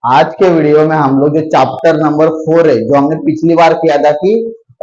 आज के वीडियो में हम लोग जो चैप्टर नंबर 4 है, जो हमने पिछली बार किया था कि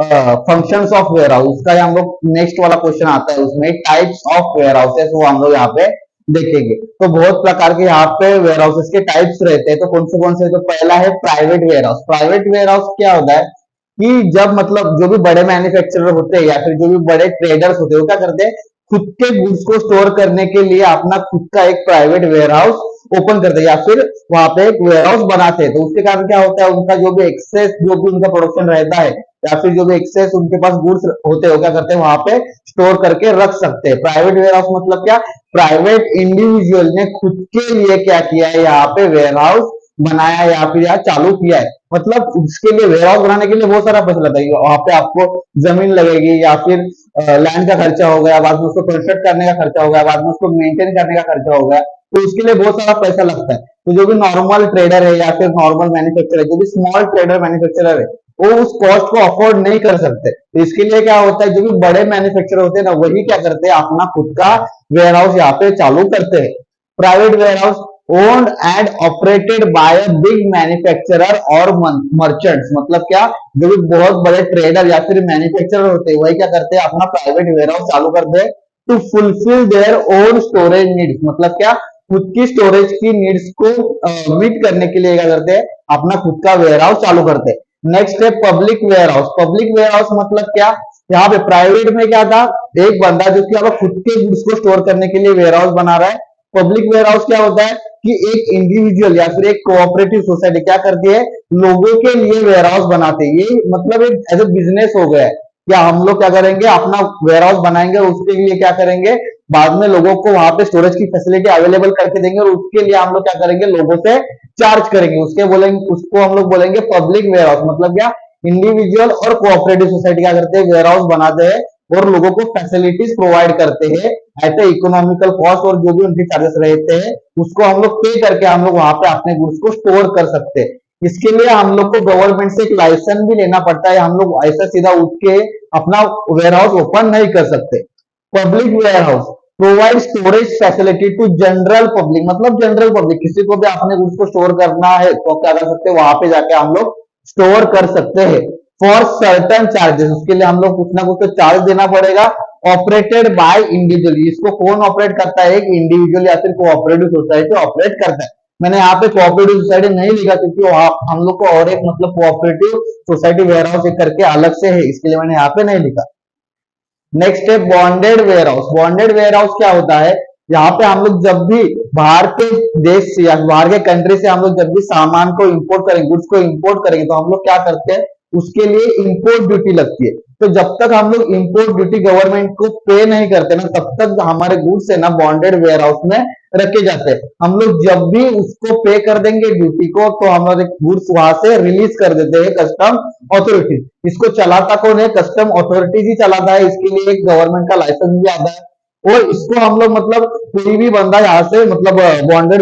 फंक्शंस ऑफ वेयर हाउस, उसका हम लोग नेक्स्ट वाला क्वेश्चन आता है, उसमें टाइप्स ऑफ वेयर हाउसेस, वो हम लोग यहाँ पे देखेंगे। तो बहुत प्रकार के यहाँ पे वेयर हाउसेस के टाइप्स रहते हैं। तो कौन से, तो पहला है private warehouse. Private warehouse क्या होता है कि जब मतलब जो भी बड़े मैन्युफैक्चरर होते हैं या फिर जो भी बड़े ट्रेडर्स होते हैं, वो क्या करते हैं, खुद के गुड्स को स्टोर करने के लिए अपना खुद का एक प्राइवेट वेयर हाउस ओपन करते हैं या फिर वहां पे एक वेयर हाउस बनाते हैं। तो उसके कारण क्या होता है, उनका जो भी एक्सेस, जो भी उनका प्रोडक्शन रहता है या फिर जो भी एक्सेस उनके पास गुड्स होते हैं, वो क्या करते हैं, वहां पे स्टोर करके रख सकते हैं। प्राइवेट वेयर हाउस मतलब क्या, प्राइवेट इंडिविजुअल ने खुद के लिए क्या किया है, यहाँ पे वेयर हाउस बनाया या फिर यहाँ चालू किया है। मतलब उसके लिए वेयर हाउस बनाने के लिए बहुत सारा पैसा लगता है। वहां पे आपको जमीन लगेगी या फिर लैंड का खर्चा हो गया, बाद में उसको कंस्ट्रक्ट करने का खर्चा हो गया, बाद में उसको मेंटेन करने का खर्चा हो गया। तो उसके लिए बहुत सारा पैसा लगता है। तो जो भी नॉर्मल ट्रेडर है या फिर नॉर्मल मैन्युफैक्चरर है, जो भी स्मॉल ट्रेडर मैन्युफैक्चरर है, वो उस कॉस्ट को अफोर्ड नहीं कर सकते। तो इसके लिए क्या होता है, जो भी बड़े मैन्युफैक्चरर होते हैं ना, वही क्या करते हैं, अपना खुद का वेयर हाउस यहाँ पे चालू करते हैं। Private warehouse owned and operated by a big manufacturer और मर्चेंट्स। मतलब क्या, जो भी बहुत बड़े ट्रेडर या फिर मैन्युफैक्चरर होते हैं, वही क्या करते हैं, अपना प्राइवेट वेयर हाउस चालू करते हैं to fulfil their own storage needs. मतलब क्या, खुद की स्टोरेज की नीड्स को मीट करने के लिए क्या करते हैं, अपना खुद का वेयर हाउस चालू करते हैं। नेक्स्ट है public warehouse. Public warehouse मतलब क्या, यहाँ पे प्राइवेट में क्या था, एक बंदा जो कि खुद के गुड्स को स्टोर करने के लिए वेयर हाउस बना रहा है। पब्लिक वेयर हाउस क्या होता है कि एक इंडिविजुअल या फिर एक कोऑपरेटिव सोसाइटी क्या करती है, लोगों के लिए वेयर हाउस बनाते हैं। ये मतलब एक एज ए बिजनेस हो गया है। क्या हम लोग क्या करेंगे, अपना वेयर हाउस बनाएंगे और उसके लिए क्या करेंगे, बाद में लोगों को वहां पे स्टोरेज की फैसिलिटी अवेलेबल करके देंगे और उसके लिए हम लोग क्या करेंगे, लोगों से चार्ज करेंगे। उसके बोलेंगे, उसको हम लोग बोलेंगे पब्लिक वेयर हाउस। मतलब क्या, इंडिविजुअल और कोऑपरेटिव सोसाइटी क्या करते हैं, वेयर हाउस बनाते हैं और लोगों को फैसिलिटीज प्रोवाइड करते हैं एट इकोनॉमिकल कॉस्ट, और जो भी उनके चार्जेस रहते हैं उसको हम लोग पे करके हम लोग वहां पे अपने गुड्स को स्टोर कर सकते हैं। इसके लिए हम लोग को गवर्नमेंट से एक लाइसेंस भी लेना पड़ता है। हम लोग ऐसा सीधा उठ के अपना वेयर हाउस ओपन नहीं कर सकते। Public warehouse provide storage facility to general public. मतलब जनरल पब्लिक, किसी को भी अपने गुड्स को स्टोर करना है तो क्या कर सकते हैं, वहां पे जाके हम लोग स्टोर कर सकते हैं फॉर सर्टन चार्जेस। उसके लिए हम लोग कुछ ना कुछ तो चार्ज देना पड़ेगा। ऑपरेटेड बाय इंडिविजुअल, इसको कौन ऑपरेट करता है, एक इंडिविजुअल या फिर कोऑपरेटिव सोसाइटी ऑपरेट करता है। मैंने यहाँ पे कोऑपरेटिव सोसाइटी नहीं लिखा क्योंकि हम लोग को और एक मतलब कोऑपरेटिव सोसाइटी वेयर हाउस करके अलग से है, इसके लिए मैंने यहाँ पे नहीं लिखा। नेक्स्ट है bonded warehouse. Bonded warehouse क्या होता है, यहाँ पे हम लोग जब भी बाहर के देश से या बाहर के कंट्री से हम लोग जब भी सामान को इंपोर्ट करेंगे, गुड्स को इंपोर्ट करेंगे, तो हम लोग क्या करते हैं, उसके लिए इंपोर्ट ड्यूटी लगती है। तो जब तक हम लोग इंपोर्ट ड्यूटी गवर्नमेंट को पे नहीं करते ना, तब तक हमारे गुड्स है ना बॉन्डेड वेयर हाउस में रखे जाते हैं। हम लोग जब भी उसको पे कर देंगे ड्यूटी को, तो हमारे गुड्स वहां से रिलीज कर देते हैं कस्टम अथॉरिटी। इसको चलाता कौन है, कस्टम अथॉरिटीज ही चलाता है। इसके लिए एक गवर्नमेंट का लाइसेंस भी आता है और इसको हम लोग मतलब कोई भी बंदा यहाँ से मतलब बॉन्डेड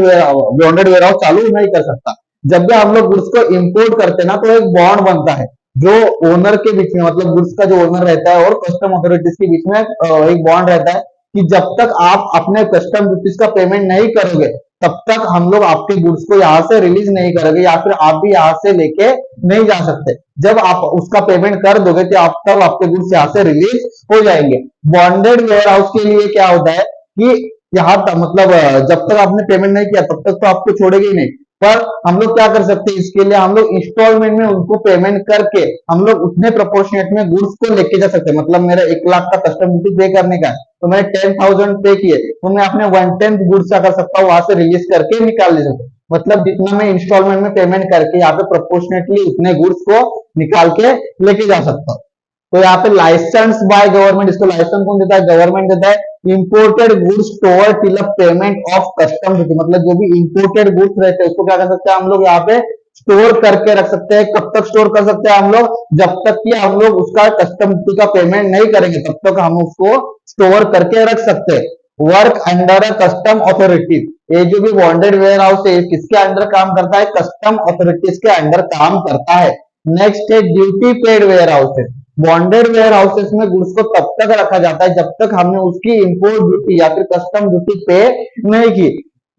वेयर हाउस चालू नहीं कर सकता। जब भी हम लोग गुड्स को इंपोर्ट करते हैं ना, तो एक बॉन्ड बनता है जो ओनर के बीच में, मतलब गुड्स का जो ओनर रहता है और कस्टम अथॉरिटीज के बीच में एक बॉन्ड रहता है कि जब तक आप अपने कस्टम ड्यूटीज का पेमेंट नहीं करोगे, तब तक हम लोग आपके गुड्स को यहाँ से रिलीज नहीं करेंगे या फिर आप भी यहाँ से लेके नहीं जा सकते। जब आप उसका पेमेंट कर दोगे तो आप तब आपके गुड्स यहाँ से रिलीज हो जाएंगे। बॉन्डेड वेयर हाउस के लिए क्या होता है कि यहाँ मतलब जब तक आपने पेमेंट नहीं किया तब तक तो आपको छोड़ेगा ही नहीं। पर हम लोग क्या कर सकते हैं, इसके लिए हम लोग इंस्टॉलमेंट में उनको पेमेंट करके हम लोग उतने प्रोपोर्शनेट में गुड्स को लेके जा सकते हैं। मतलब मेरा 1 लाख का कस्टम ड्यूटी पे करने का है, तो मैंने 10,000 पे किए, तो मैं अपने 1/10 गुड्स क्या कर सकता हूँ, वहां से रिलीज करके निकाल ले सकता हूँ। मतलब जितना मैं इंस्टॉलमेंट में पेमेंट करके यहाँ पे प्रोपोर्शनेटली उतने गुड्स को निकाल के लेके जा सकता हूँ। तो यहाँ पे लाइसेंस बाय गवर्नमेंट, इसको लाइसेंस कौन देता है, गवर्नमेंट देता है। Imported goods store till payment of custom duty. मतलब जो भी इंपोर्टेड गुड्स रहते हैं उसको क्या कर सकते हैं हम लोग, यहाँ पे स्टोर करके रख सकते हैं। कब तक स्टोर कर सकते हैं हम लोग, जब तक कि हम लोग उसका कस्टम ड्यूटी का पेमेंट नहीं करेंगे तब तक हम उसको स्टोर करके रख सकते हैं। Work under a custom authority, ये जो भी बॉन्डेड वेयर हाउस है किसके अंडर काम करता है, कस्टम अथॉरिटीज के अंडर काम करता है। नेक्स्ट है duty paid warehouses. Bonded warehouses में गुड्स को तब तक रखा जाता है जब तक हमने उसकी इंपोर्ट ड्यूटी या फिर कस्टम ड्यूटी पे नहीं की।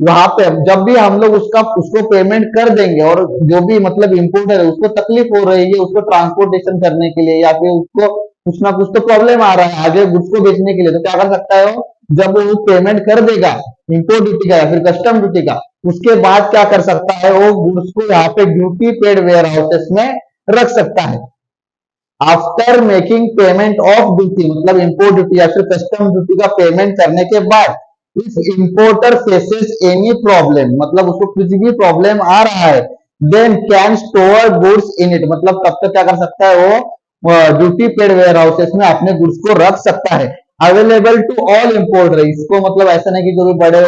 वहां पे जब भी हम लोग उसको पेमेंट कर देंगे और जो भी मतलब इम्पोर्टर है उसको तकलीफ हो रही है उसको ट्रांसपोर्टेशन करने के लिए या फिर उसको कुछ ना कुछ तो प्रॉब्लम आ रहा है आगे गुड्स को बेचने के लिए, तो क्या कर सकता है वो, जब वो पेमेंट कर देगा इम्पोर्ट ड्यूटी का या फिर कस्टम ड्यूटी का, उसके बाद क्या कर सकता है वो गुड्स को यहाँ पे ड्यूटी पेड वेयर हाउसेस में रख सकता है। After making payment of duty मतलब इंपोर्ट ड्यूटी या फिर कस्टम ड्यूटी का पेमेंट करने के बाद, if importer faces any problem मतलब उसको कुछ भी प्रॉब्लम आ रहा है, then can store goods in it मतलब तब तक क्या कर सकता है वो ड्यूटी पेड वेयर हाउसेस में अपने गुड्स को रख सकता है। अवेलेबल टू ऑल इम्पोर्टर, इसको मतलब ऐसा नहीं कि जो भी बड़े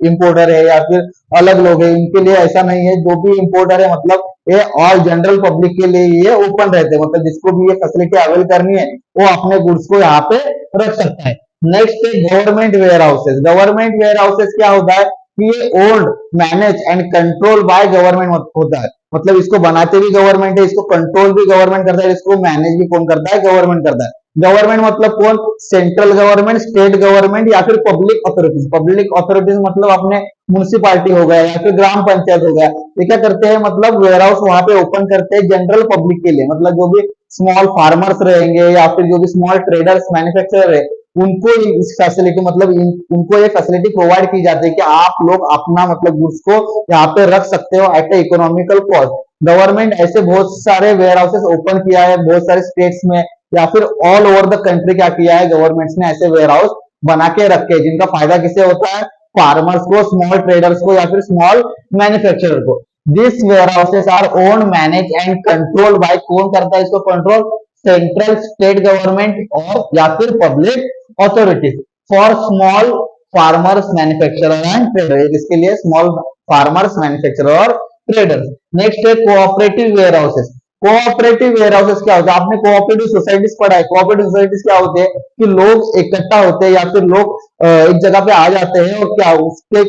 इम्पोर्टर है या फिर अलग लोग हैं इनके लिए ऐसा नहीं है, जो भी इम्पोर्टर है मतलब ये ऑल जनरल पब्लिक के लिए ये ओपन रहते हैं, मतलब जिसको भी ये फैसिलिटी अवेल करनी है वो अपने गुड्स को यहाँ पे रख सकता है। नेक्स्ट है government warehouses. Government warehouses क्या होता है कि ये owned manage and control by government होता है, मतलब इसको बनाते भी गवर्नमेंट है, इसको कंट्रोल भी गवर्नमेंट करता है, इसको मैनेज भी कौन करता है, गवर्नमेंट करता है। गवर्नमेंट मतलब कौन, सेंट्रल गवर्नमेंट, स्टेट गवर्नमेंट या फिर पब्लिक अथॉरिटीज। पब्लिक अथॉरिटीज मतलब अपने म्यूनिसिपालिटी हो गया या फिर ग्राम पंचायत हो गया, ये क्या करते हैं मतलब वेयर हाउस वहां पे ओपन करते हैं जनरल पब्लिक के लिए, मतलब जो भी स्मॉल फार्मर्स रहेंगे या फिर जो भी स्मॉल ट्रेडर्स मैन्युफैक्चरर है उनको इस फैसिलिटी मतलब उनको ये फैसिलिटी प्रोवाइड की जाती है कि आप लोग अपना मतलब गुड्स को यहाँ पे रख सकते हो एट ए इकोनॉमिकल कॉस्ट। गवर्नमेंट ऐसे बहुत सारे वेयर हाउसेस ओपन किया है बहुत सारे स्टेट्स में या फिर ऑल ओवर द कंट्री, क्या किया है गवर्नमेंट्स ने ऐसे वेयर हाउस बना के रखे, जिनका फायदा किसे होता है, फार्मर्स को, स्मॉल ट्रेडर्स को या फिर स्मॉल मैन्युफैक्चरर को। This warehouses are own manage and control by, कौन करता है इसको कंट्रोल, सेंट्रल स्टेट गवर्नमेंट और या फिर public authorities for small farmers manufacturer and trader, इसके लिए स्मॉल फार्मर्स मैन्युफैक्चरर और ट्रेडर्स। नेक्स्ट है cooperative warehouses. Cooperative warehouses क्या होता है, आपने कोऑपरेटिव सोसाइटीज पढ़ा है, कोऑपरेटिव सोसाइटीज क्या होते हैं कि लोग इकट्ठा होते हैं या फिर लोग एक जगह पे आ जाते हैं और क्या उसके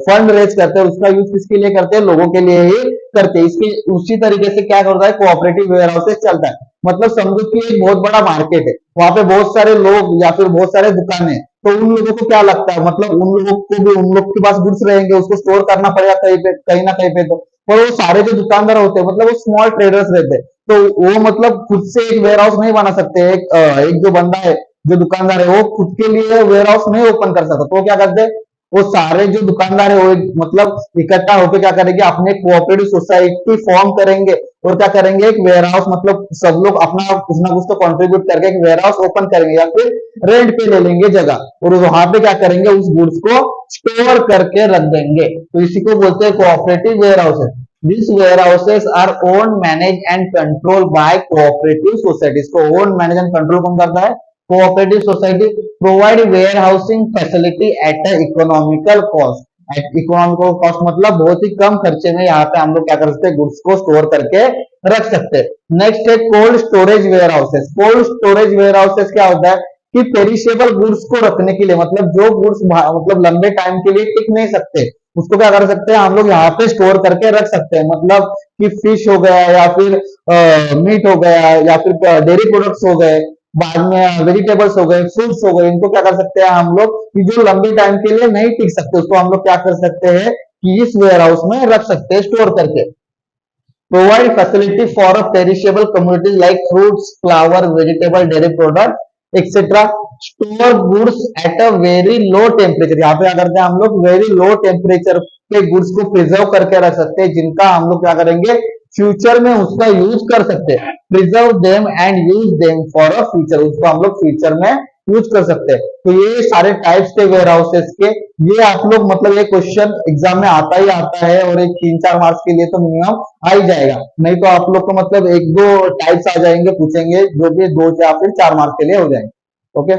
फंड रेज करते हैं, उसका यूज किसके लिए करते हैं, लोगों के लिए ही करते हैं। इसके उसी तरीके से क्या करता है कोऑपरेटिव वेयर हाउसेस चलता है, मतलब समझो कि एक बहुत बड़ा मार्केट है, वहां पे बहुत सारे लोग या फिर बहुत सारे दुकानें, तो उन लोगों को क्या लगता है मतलब उन लोगों को भी उन लोग के पास गुड्स रहेंगे उसको स्टोर करना पड़ेगा कहीं पे कहीं ना कहीं पे, तो पर वो सारे जो दुकानदार होते हैं मतलब वो स्मॉल ट्रेडर्स रहते हैं, तो वो मतलब खुद से एक वेयर हाउस नहीं बना सकते। एक जो बंदा है जो दुकानदार है वो खुद के लिए वेयर हाउस नहीं ओपन कर सकता, तो क्या करते हैं वो सारे जो दुकानदार है वो मतलब इकट्ठा होकर क्या करेंगे अपने कोऑपरेटिव सोसाइटी फॉर्म करेंगे और क्या करेंगे एक वेयर हाउस मतलब सब लोग अपना कुछ ना कुछ तो कंट्रीब्यूट करके एक वेयर हाउस ओपन करेंगे या फिर रेंट पे ले लेंगे जगह और वहां पे क्या करेंगे उस गुड्स को स्टोर करके रख देंगे, तो इसी को बोलते हैं cooperative warehouses. These warehouses are owned, managed and controlled by cooperative societies। को own, manage and control कौन करता है, cooperative society provide warehousing facility at a economical cost। At economical cost मतलब बहुत ही कम खर्चे में यहाँ पे हम लोग क्या कर सकते हैं गुड्स को स्टोर करके रख सकते हैं। नेक्स्ट है cold storage warehouses. Cold storage warehouses क्या होता है कि पेरिशेबल गुड्स को रखने के लिए मतलब जो गुड्स मतलब लंबे टाइम के लिए टिक नहीं सकते उसको क्या कर सकते हैं हम लोग यहाँ पे स्टोर करके रख सकते हैं, मतलब कि फिश हो गया या फिर मीट हो गया या फिर डेयरी प्रोडक्ट्स हो गए, बाद में वेजिटेबल्स हो गए, फ्रूट्स हो गए, इनको क्या कर सकते हैं हम लोग कि जो लंबे टाइम के लिए नहीं टिक सकते उसको हम लोग क्या कर सकते हैं कि इस वेयर हाउस में रख सकते हैं स्टोर करके। Provide facility for perishable communities like fruits, flower, vegetable, dairy product etcetera. Store goods at a very low temperature, यहाँ पे क्या करते हैं हम लोग वेरी लो टेम्परेचर के गुड्स को प्रिजर्व करके रख सकते हैं, जिनका हम लोग क्या करेंगे फ्यूचर में उसका यूज कर सकते हैं। Preserve them and use them for a future, उसको हम लोग फ्यूचर में यूज कर सकते हैं। तो ये सारे टाइप्स के वेयर हाउसेस के ये आप लोग मतलब ये क्वेश्चन एग्जाम में आता ही आता है और एक 3-4 मार्क्स के लिए तो मिनिमम आ ही जाएगा, नहीं तो आप लोग को मतलब 1-2 टाइप्स आ जाएंगे पूछेंगे जो कि 2 या फिर 4 मार्क्स के लिए हो जाएंगे। ओके।